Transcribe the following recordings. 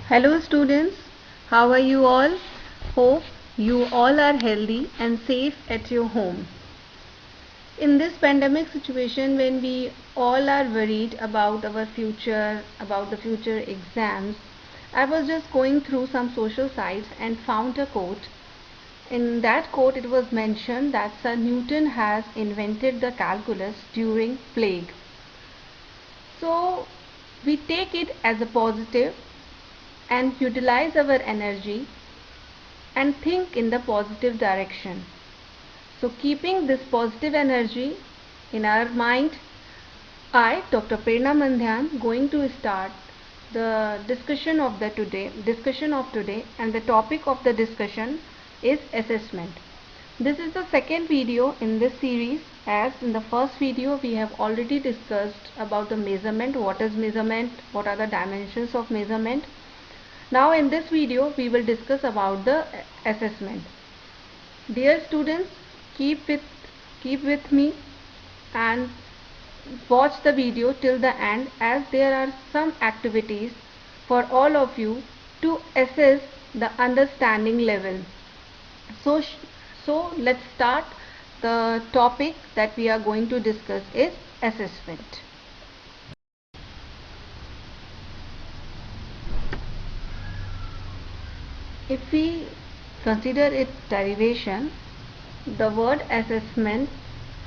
Hello students, how are you all? Hope you all are healthy and safe at your home. In this pandemic situation when we all are worried about our future, about the future exams, I was just going through some social sites and found a quote. In that quote it was mentioned that Sir Newton has invented the calculus during plague. So we take it as a positive and utilize our energy and think in the positive direction. So keeping this positive energy in our mind, I, Dr. Prerna Mandhyan, going to start the discussion of today, and the topic of the discussion is assessment. This is the second video in this series, as in the first video we have already discussed about the measurement, what is measurement, what are the dimensions of measurement. Now in this video we will discuss about the assessment. Dear students, keep with me and watch the video till the end, as there are some activities for all of you to assess the understanding level. So let's start. The topic that we are going to discuss is assessment. If we consider its derivation, the word assessment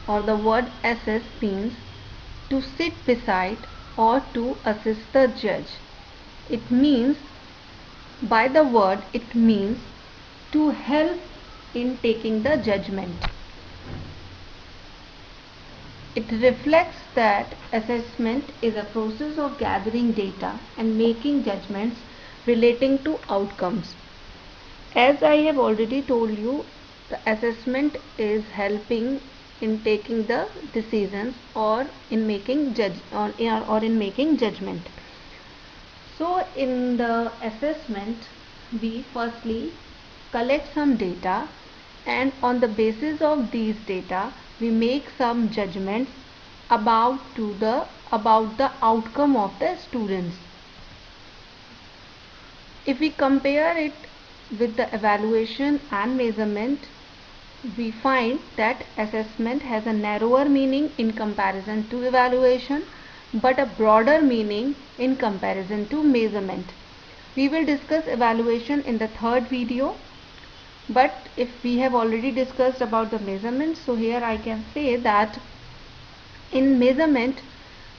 or the word assess means to sit beside or to assist the judge. It means, by the word, it means to help in taking the judgment. It reflects that assessment is a process of gathering data and making judgments relating to outcomes. As I have already told you, the assessment is helping in taking the decisions or in making judgment. So in the assessment we firstly collect some data, and on the basis of these data we make some judgments about the outcome of the students. If we compare it with the evaluation and measurement, we find that assessment has a narrower meaning in comparison to evaluation, but a broader meaning in comparison to measurement. We will discuss evaluation in the third video, but if we have already discussed about the measurement, so here I can say that in measurement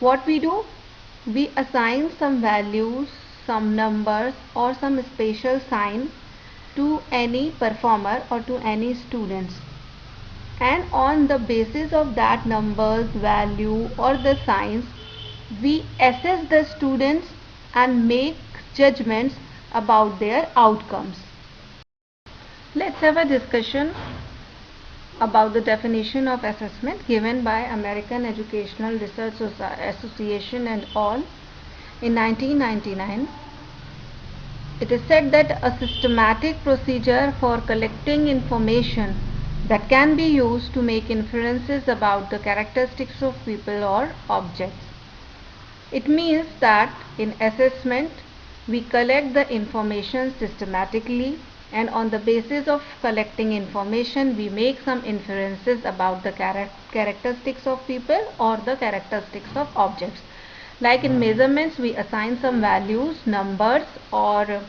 what we do, we assign some values, some numbers or some special sign to any performer or to any students, and on the basis of that numbers, value or the signs, we assess the students and make judgments about their outcomes. Let's have a discussion about the definition of assessment given by American Educational Research Association and all in 1999. It is said that a systematic procedure for collecting information that can be used to make inferences about the characteristics of people or objects. It means that in assessment we collect the information systematically, and on the basis of collecting information we make some inferences about the characteristics of people or the characteristics of objects. Like in measurements we assign some values, numbers or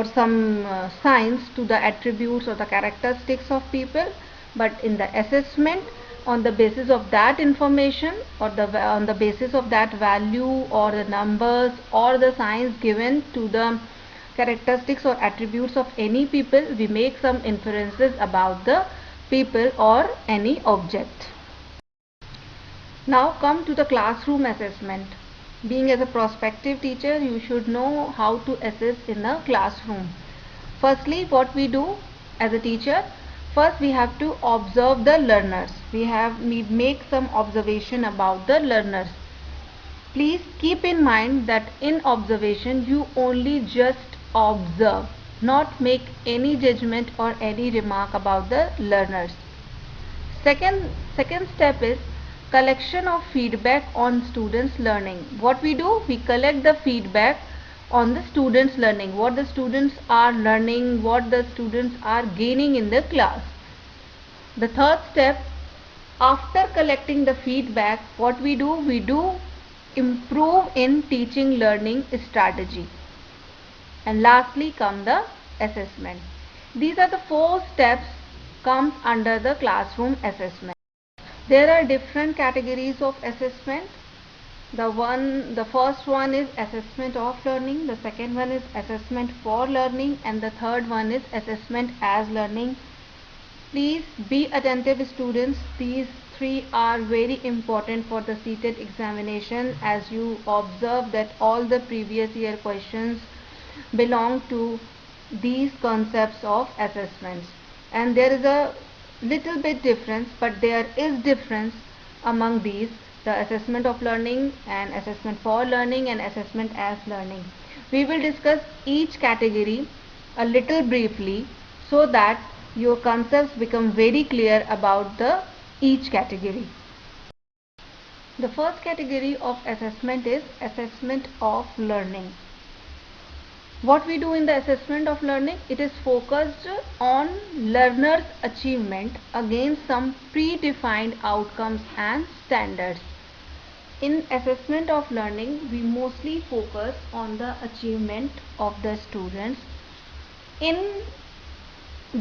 some signs to the attributes or the characteristics of people, but in the assessment, on the basis of that information or on the basis of that value or the numbers or the signs given to the characteristics or attributes of any people, we make some inferences about the people or any object. Now come to the classroom assessment. Being as a prospective teacher, you should know how to assess in a classroom. Firstly, what we do as a teacher, first we have to observe the learners. We make some observation about the learners. Please keep in mind that in observation you only just observe, not make any judgment or any remark about the learners. Second step is collection of feedback on students' learning. What we do, we collect the feedback on the students learning, what the students are learning, what the students are gaining in the class. The third step, after collecting the feedback, what we do improve in teaching learning strategy. And lastly come the assessment. These are the 4 steps comes under the classroom assessment. There are different categories of assessment. The first one is assessment of learning, the second one is assessment for learning, and the third one is assessment as learning. Please be attentive students, these 3 are very important for the CTET examination, as you observe that all the previous year questions belong to these concepts of assessments, and there is a little bit difference, but there is difference among these, the assessment of learning and assessment for learning and assessment as learning. We will discuss each category a little briefly so that your concepts become very clear about the each category. The first category of assessment is assessment of learning. What we do in the assessment of learning, it is focused on learners' achievement against some predefined outcomes and standards. In assessment of learning, we mostly focus on the achievement of the students.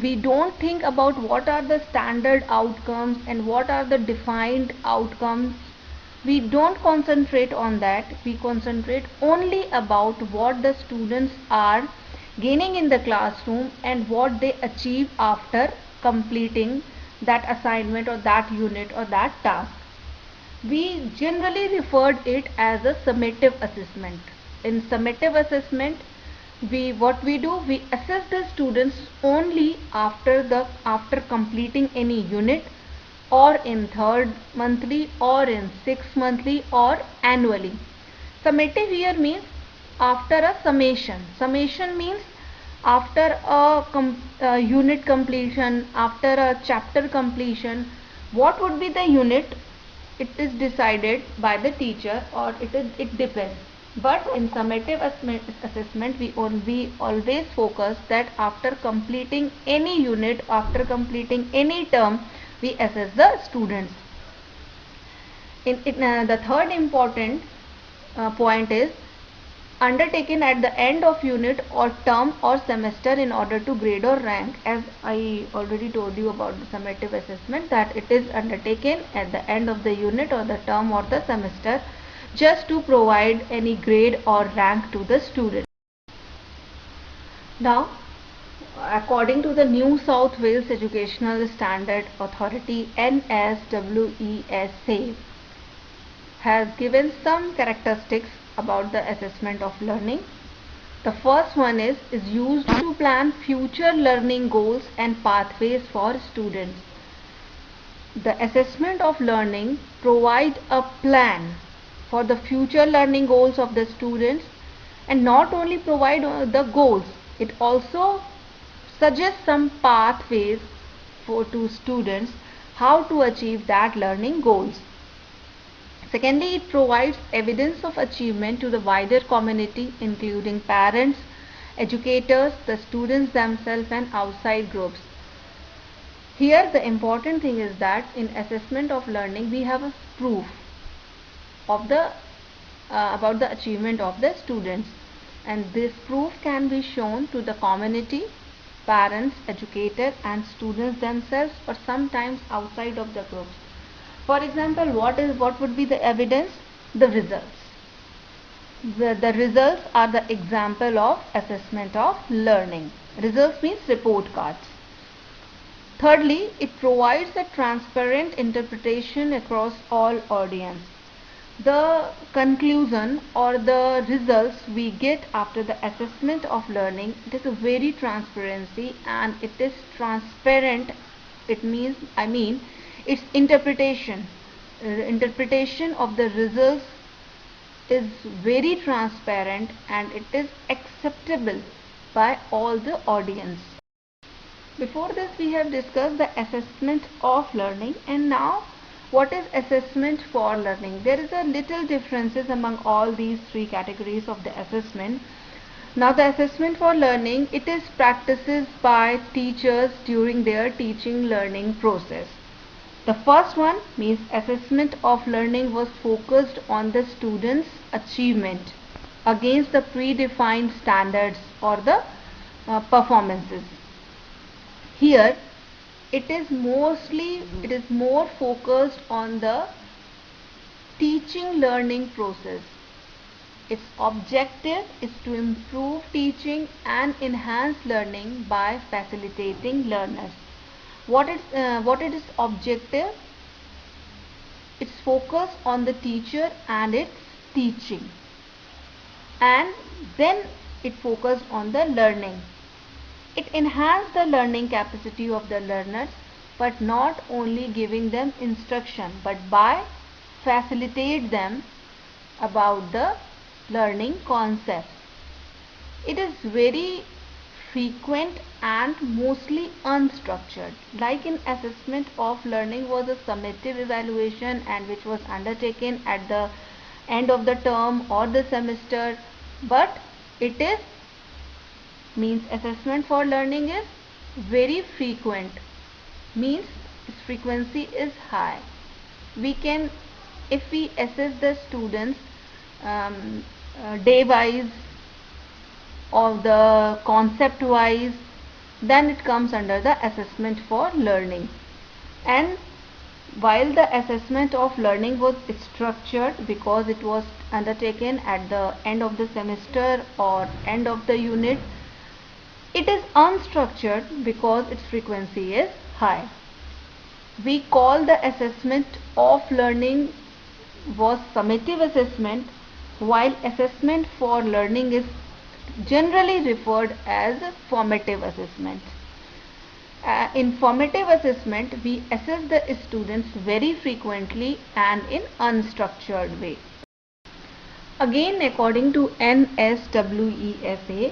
We don't think about what are the standard outcomes and what are the defined outcomes. We don't concentrate on that. We concentrate only about what the students are gaining in the classroom and what they achieve after completing that assignment or that unit or that task. We generally referred it as a summative assessment. In summative assessment, we assess the students only after completing any unit, or in third monthly, or in 6th monthly, or annually. Summative here means after a summation. Summation means after a unit completion, after a chapter completion. What would be the unit? It is decided by the teacher, or it depends. But in summative assessment, we always focus that after completing any unit, after completing any term, we assess the students. The third important point is undertaken at the end of unit or term or semester in order to grade or rank. As I already told you about the summative assessment, that it is undertaken at the end of the unit or the term or the semester, just to provide any grade or rank to the student. Now, according to the New South Wales Educational Standard Authority, NSWESA has given some characteristics about the assessment of learning. The first one is used to plan future learning goals and pathways for students. The assessment of learning provides a plan for the future learning goals of the students, and not only provide the goals, it also suggests some pathways to students how to achieve that learning goals. Secondly, it provides evidence of achievement to the wider community, including parents, educators, the students themselves, and outside groups. Here the important thing is that in assessment of learning, we have a proof of the about the achievement of the students, and this proof can be shown to the community, parents, educators, and students themselves, or sometimes outside of the groups. For example, what would be the evidence? The results. The results are the example of assessment of learning. Results means report cards. Thirdly, it provides a transparent interpretation across all audience. The conclusion or the results we get after the assessment of learning, it is a very transparency, and it is transparent. It means, its interpretation of the results is very transparent, and it is acceptable by all the audience. Before this, we have discussed the assessment of learning, and now what is assessment for learning? There is a little differences among all these 3 categories of the assessment. Now the assessment for learning, it is practices by teachers during their teaching learning process. The first one means assessment of learning was focused on the students' achievement against the predefined standards or the performances. Here it is more focused on the teaching learning process. Its objective is to improve teaching and enhance learning by facilitating learners. What is its objective? It's focused on the teacher and its teaching, and then it focused on the learning. It enhanced the learning capacity of the learners, but not only giving them instruction, but by facilitate them about the learning concept. It is very frequent and mostly unstructured. Like in assessment of learning was a summative evaluation and which was undertaken at the end of the term or the semester, but it is means assessment for learning is very frequent, means its frequency is high. We can, if we assess the students day wise or the concept wise, then it comes under the assessment for learning. And while the assessment of learning was structured because it was undertaken at the end of the semester or end of the unit, it is unstructured because its frequency is high. We call the assessment of learning was summative assessment, while assessment for learning is generally referred as formative assessment. In formative assessment, we assess the students very frequently and in unstructured way. Again, according to NSWESA,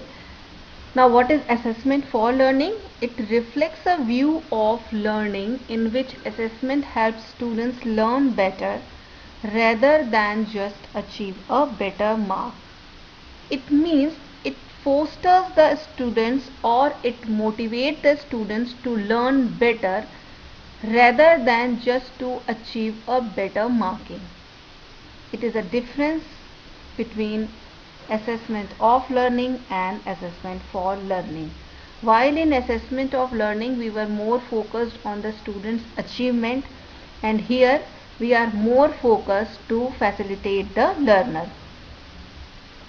now what is assessment for learning? It reflects a view of learning in which assessment helps students learn better rather than just achieve a better mark. It means it fosters the students or it motivates the students to learn better rather than just to achieve a better marking. It is a difference between assessment of learning and assessment for learning. While in assessment of learning we were more focused on the students' achievement, and here we are more focused to facilitate the learner.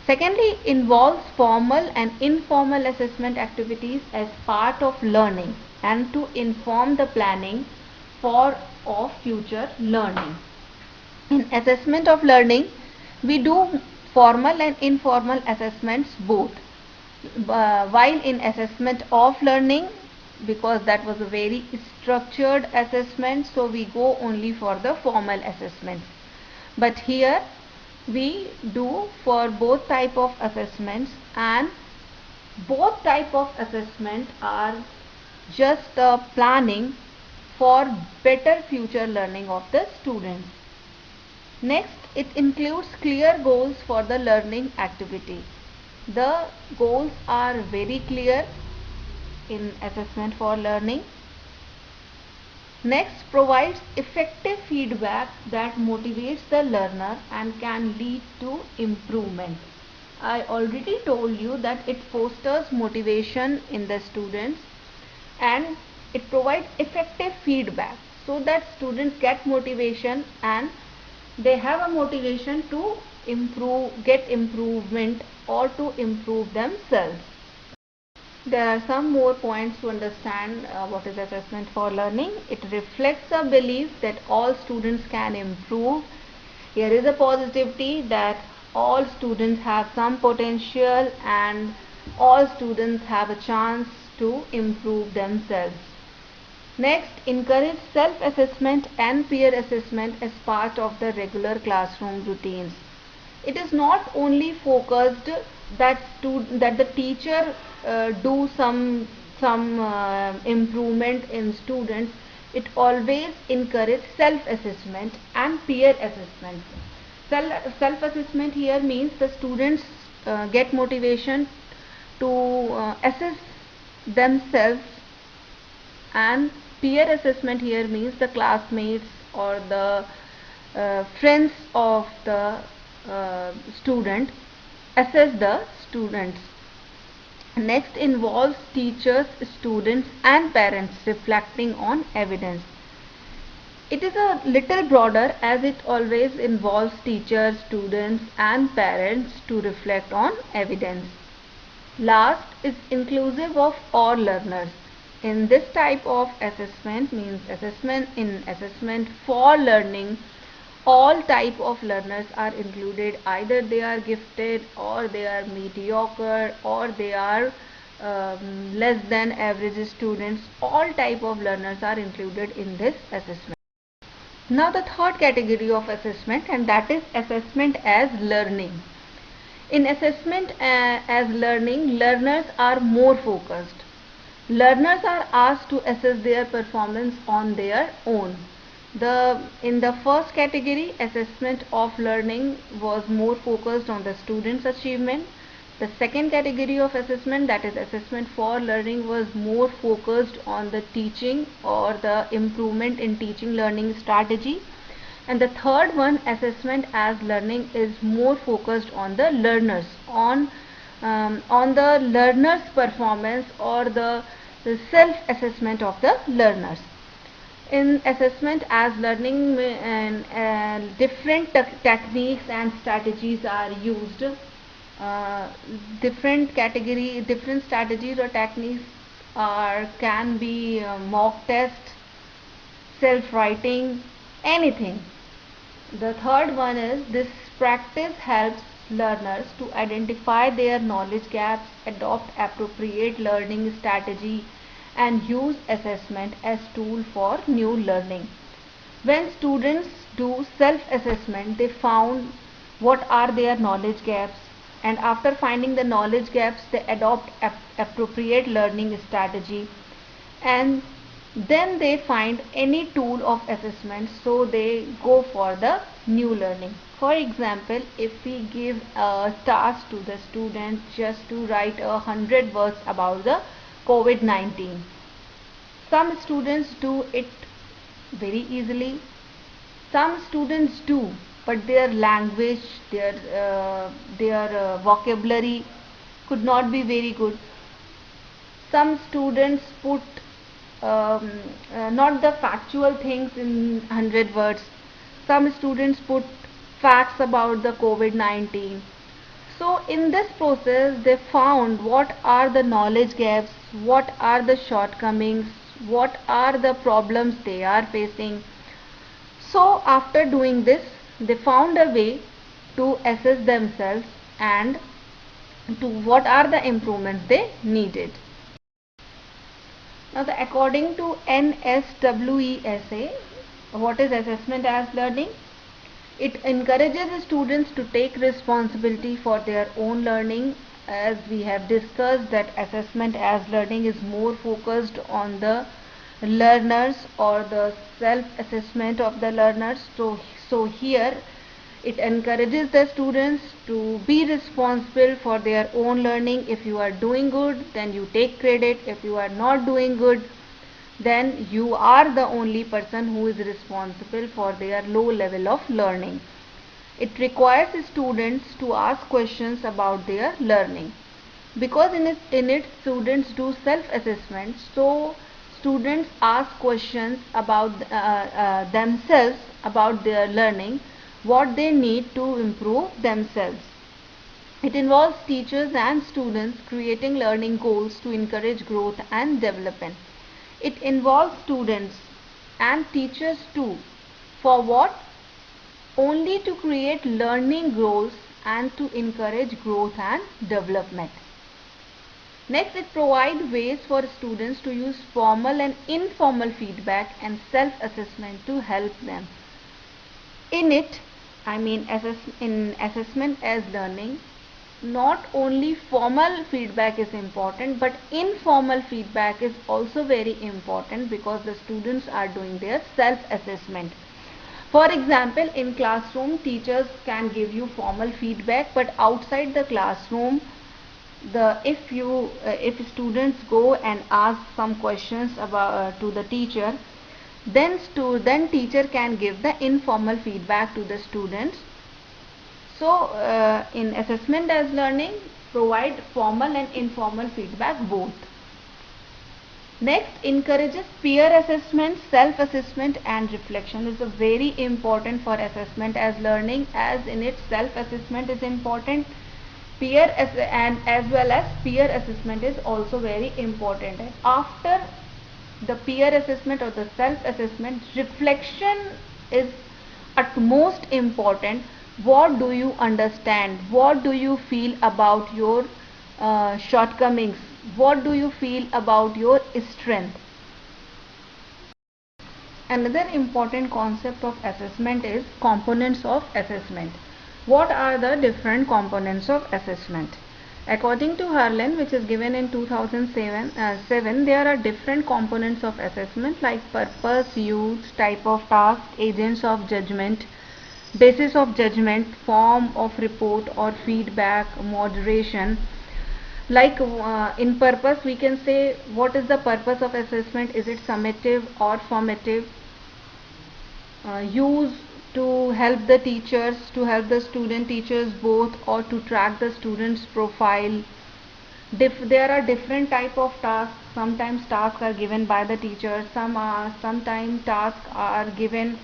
Secondly, involves formal and informal assessment activities as part of learning and to inform the planning for of future learning. In assessment of learning, we do formal and informal assessments both. While in assessment of learning, because that was a very structured assessment, so we go only for the formal assessments. But here we do for both type of assessments, and both type of assessment are just planning for better future learning of the students. Next, it includes clear goals for the learning activity. The goals are very clear in assessment for learning. Next, provides effective feedback that motivates the learner and can lead to improvement. I already told you that it fosters motivation in the students and it provides effective feedback so that students get motivation and they have a motivation to get improvement or to improve themselves. There are some more points to understand what is assessment for learning. It reflects a belief that all students can improve. Here is a positivity that all students have some potential and all students have a chance to improve themselves. Next, encourage self-assessment and peer assessment as part of the regular classroom routines. It is not only focused that the teacher do some improvement in students. It always encourage self-assessment and peer assessment. Self-assessment here means the students get motivation to assess themselves. And peer assessment here means the classmates or the friends of the student assess the students. Next involves teachers, students and parents reflecting on evidence. It is a little broader as it always involves teachers, students and parents to reflect on evidence. Last is inclusive of all learners. In this type of assessment means assessment for learning, all type of learners are included. Either they are gifted or they are mediocre or they are less than average students. All type of learners are included in this assessment. Now the third category of assessment, and that is assessment as learning. In assessment as learning, learners are more focused. Learners are asked to assess their performance on their own. In the first category, assessment of learning was more focused on the student's achievement. The second category of assessment, that is assessment for learning, was more focused on the teaching or the improvement in teaching learning strategy. And the third one, assessment as learning, is more focused on the learners, on the learners' performance or the self-assessment of the learners. In assessment as learning, different techniques and strategies are used. Different strategies or techniques can be mock test, self-writing, anything. The third one is this practice helps learners to identify their knowledge gaps, adopt appropriate learning strategy and use assessment as tool for new learning. When students do self-assessment, they found what are their knowledge gaps, and after finding the knowledge gaps, they adopt appropriate learning strategy, and then they find any tool of assessment, so they go for the new learning. For example, if we give a task to the student just to write 100 words about the COVID-19, some students do it very easily, some students do, but their language, their vocabulary could not be very good. Some students put not the factual things in 100 words. Some students put facts about the COVID-19. So in this process, they found what are the knowledge gaps, what are the shortcomings, what are the problems they are facing. So after doing this, they found a way to assess themselves and to what are the improvements they needed. Now, according to NSWESA, what is assessment as learning? It encourages students to take responsibility for their own learning. As we have discussed, that assessment as learning is more focused on the learners or the self-assessment of the learners. So here it encourages the students to be responsible for their own learning. If you are doing good, then you take credit. If you are not doing good, then you are the only person who is responsible for their low level of learning. It requires students to ask questions about their learning, because in it students do self-assessment, so students ask questions about themselves, about their learning, what they need to improve themselves. It involves teachers and students creating learning goals to encourage growth and development. It involves students and teachers too. For what? Only to create learning goals and to encourage growth and development. Next, it provides ways for students to use formal and informal feedback and self-assessment to help them. In assessment as learning, not only formal feedback is important, but informal feedback is also very important, because the students are doing their self-assessment. For example, in classroom, teachers can give you formal feedback, but outside the classroom, if students go and ask some questions about to the teacher, then teacher can give the informal feedback to the students. So in assessment as learning, provide formal and informal feedback both. Next, encourages peer assessment, self-assessment and reflection. Is a very important for assessment as learning, as in its self-assessment is important. And as well as peer assessment is also very important. And after the peer assessment or the self-assessment, reflection is utmost important. What do you understand? What do you feel about your shortcomings? What do you feel about your strength? Another important concept of assessment is components of assessment. What are the different components of assessment? According to Harlan, which is given in 2007, there are different components of assessment like purpose, use, type of task, agents of judgment, basis of judgment, form of report or feedback, moderation. Like in purpose, we can say what is the purpose of assessment? Is it summative or formative? Use to help the teachers, to help the student teachers both, or to track the student's profile. There are different type of tasks. Sometimes tasks are given by the teacher, sometimes tasks are given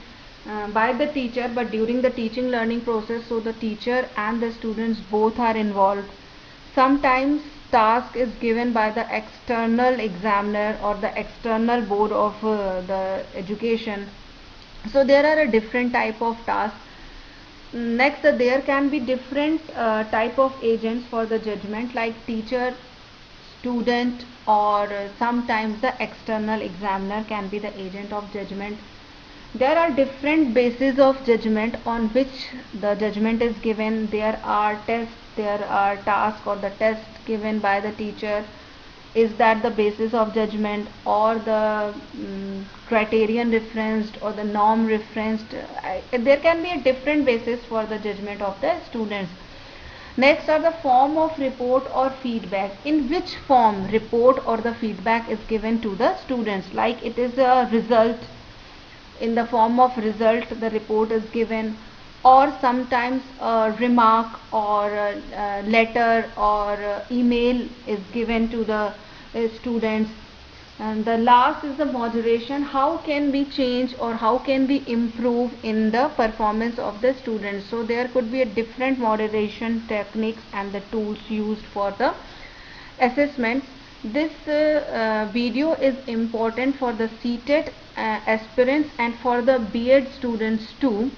by the teacher, but during the teaching learning process, so the teacher and the students both are involved. Sometimes task is given by the external examiner or the external board of the education. So there are a different type of tasks. Next, there can be different type of agents for the judgment, like teacher, student, or sometimes the external examiner can be the agent of judgment. There are different bases of judgment on which the judgment is given. There are tests, there are tasks or the tests given by the teacher. Is that the basis of judgment, or the criterion referenced, or the norm referenced? There can be a different basis for the judgment of the students. Next are the form of report or feedback. In which form report or the feedback is given to the students? Like it is a result, in the form of result the report is given, or sometimes a remark or a letter or email is given to the students. And the last is the moderation. How can we change or how can we improve in the performance of the students? So there could be a different moderation techniques and the tools used for the assessment. This video is important for the CTET aspirants and for the B.Ed students too.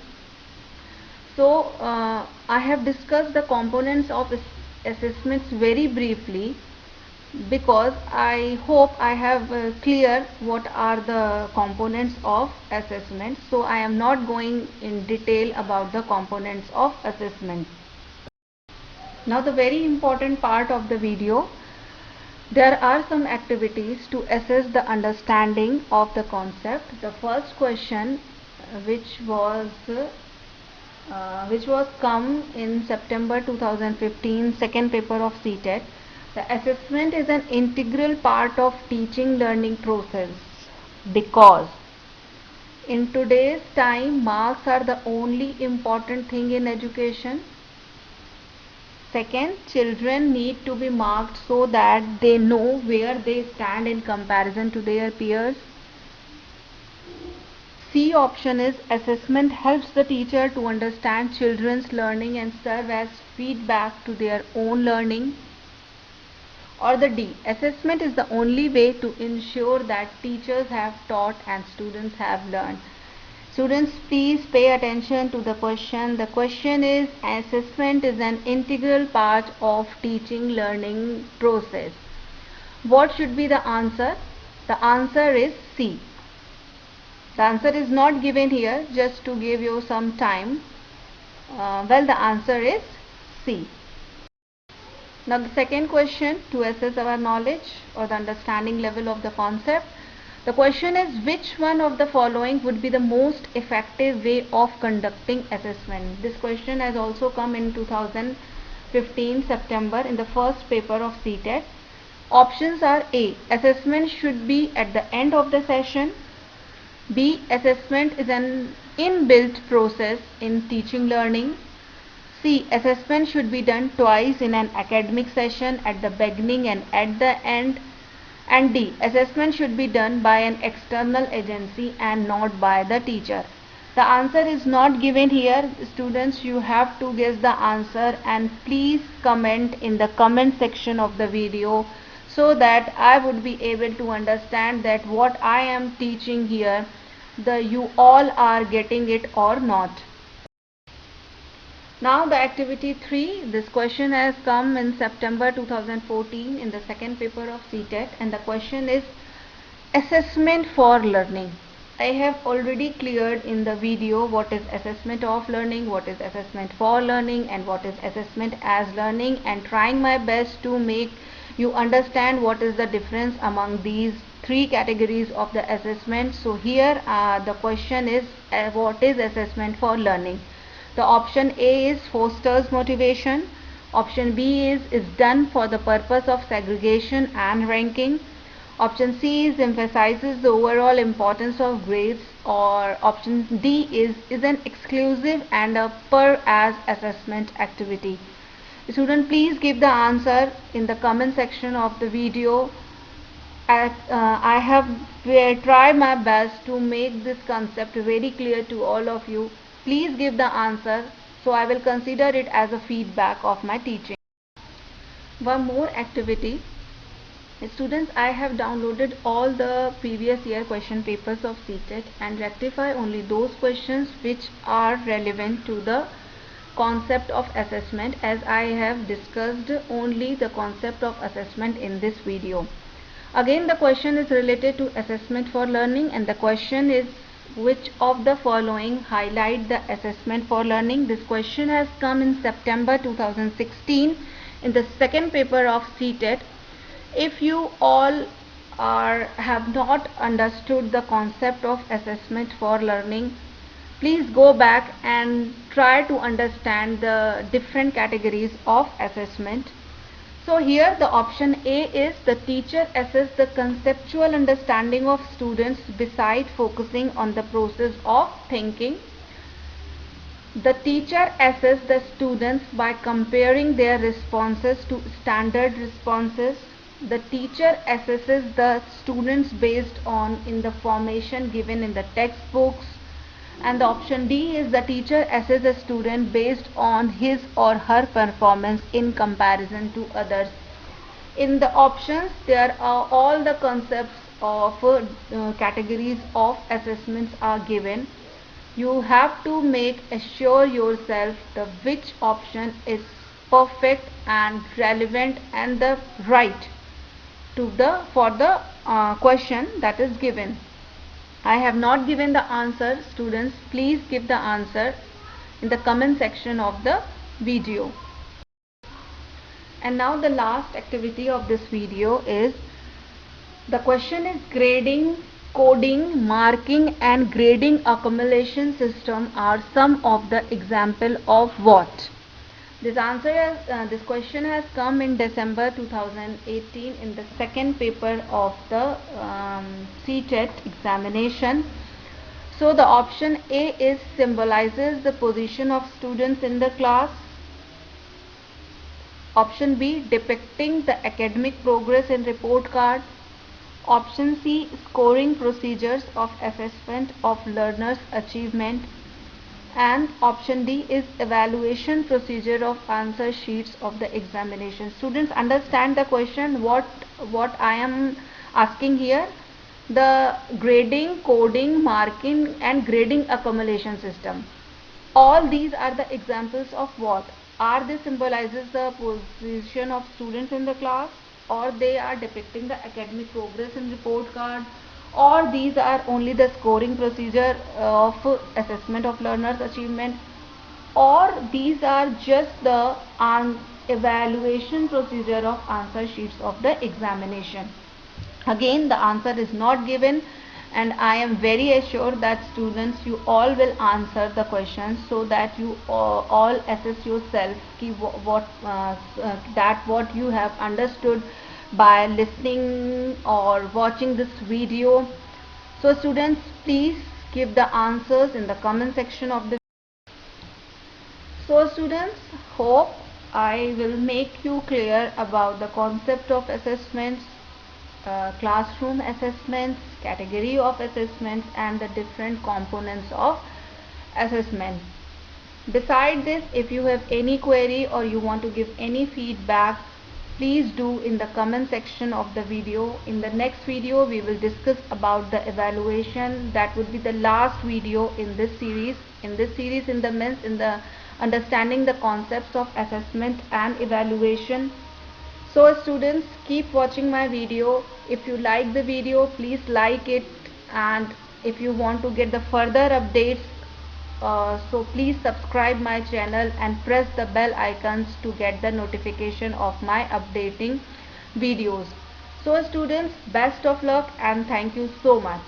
So I have discussed the components of assessments very briefly, because I hope I have clear what are the components of assessment. So I am not going in detail about the components of assessment. Now the very important part of the video. There are some activities to assess the understanding of the concept. The first question, which was come in September 2015, second paper of CTET. The assessment is an integral part of teaching learning process, because in today's time marks are the only important thing in education. Second, children need to be marked so that they know where they stand in comparison to their peers. C option is assessment helps the teacher to understand children's learning and serve as feedback to their own learning. Or the D, assessment is the only way to ensure that teachers have taught and students have learned. Students, please pay attention to the question. The question is, assessment is an integral part of teaching learning process. What should be the answer? The answer is C. The answer is not given here, just to give you some time. Well, the answer is C. Now the second question, to assess our knowledge or the understanding level of the concept. The question is, which one of the following would be the most effective way of conducting assessment? This question has also come in 15 September in the first paper of CTET. Options are A. Assessment should be at the end of the session. B. Assessment is an inbuilt process in teaching learning. C. Assessment should be done twice in an academic session, at the beginning and at the end. And D. Assessment should be done by an external agency and not by the teacher. The answer is not given here. Students, you have to guess the answer and please comment in the comment section of the video so that I would be able to understand that what I am teaching here, you all are getting it or not. Now the activity 3, this question has come in September 2014 in the second paper of CTET, and the question is assessment for learning. I have already cleared in the video what is assessment of learning, what is assessment for learning, and what is assessment as learning, and trying my best to make you understand what is the difference among these three categories of the assessment. So here the question is what is assessment for learning. The option A is fosters motivation, option B is done for the purpose of segregation and ranking, option C is emphasizes the overall importance of grades, or option D is an exclusive and a per as assessment activity. Student, please give the answer in the comment section of the video. I have tried my best to make this concept very clear to all of you. Please give the answer, so I will consider it as a feedback of my teaching. One more activity. Students, I have downloaded all the previous year question papers of CTET and rectify only those questions which are relevant to the concept of assessment, as I have discussed only the concept of assessment in this video. Again, the question is related to assessment for learning, and the question is which of the following highlight the assessment for learning. This question has come in September 2016 in the second paper of CTET. If you all have not understood the concept of assessment for learning, please go back and try to understand the different categories of assessment. So here the option A is the teacher assess the conceptual understanding of students beside focusing on the process of thinking. The teacher assess the students by comparing their responses to standard responses. The teacher assesses the students based on information given in the textbooks. And the option D is the teacher assesses a student based on his or her performance in comparison to others. In the options, there are all the concepts of categories of assessments are given. You have to assure yourself the which option is perfect and relevant and the right to for the question that is given. I have not given the answer. Students, please give the answer in the comment section of the video. And now the last activity of this video is, the question is grading, coding, marking and grading accumulation system are some of the example of what? This question has come in December 2018 in the second paper of the CTET examination. So the option A is symbolizes the position of students in the class. Option B, depicting the academic progress in report card. Option C, scoring procedures of assessment of learners' achievement. And option D is evaluation procedure of answer sheets of the examination. Students, understand the question what I am asking here. The grading, coding, marking and grading accumulation system. All these are the examples of what? Are they symbolizes the position of students in the class, or they are depicting the academic progress in report card, or these are only the scoring procedure of assessment of learners' achievement, or these are just the evaluation procedure of answer sheets of the examination. Again, the answer is not given. and I am very assured that students, you all will answer the questions, so that you all assess yourself that what you have understood by listening or watching this video. So students, please give the answers in the comment section of the. So students, hope I will make you clear about the concept of assessments, classroom assessments, category of assessments, and the different components of assessment. Beside this, if you have any query or you want to give any feedback, please do in the comment section of the video. In the next video, we will discuss about the evaluation. That would be the last video in this series. In the understanding the concepts of assessment and evaluation. So students, keep watching my video. If you like the video, please like it, and if you want to get the further updates, so please subscribe my channel and press the bell icons to get the notification of my updating videos. So students, best of luck and thank you so much.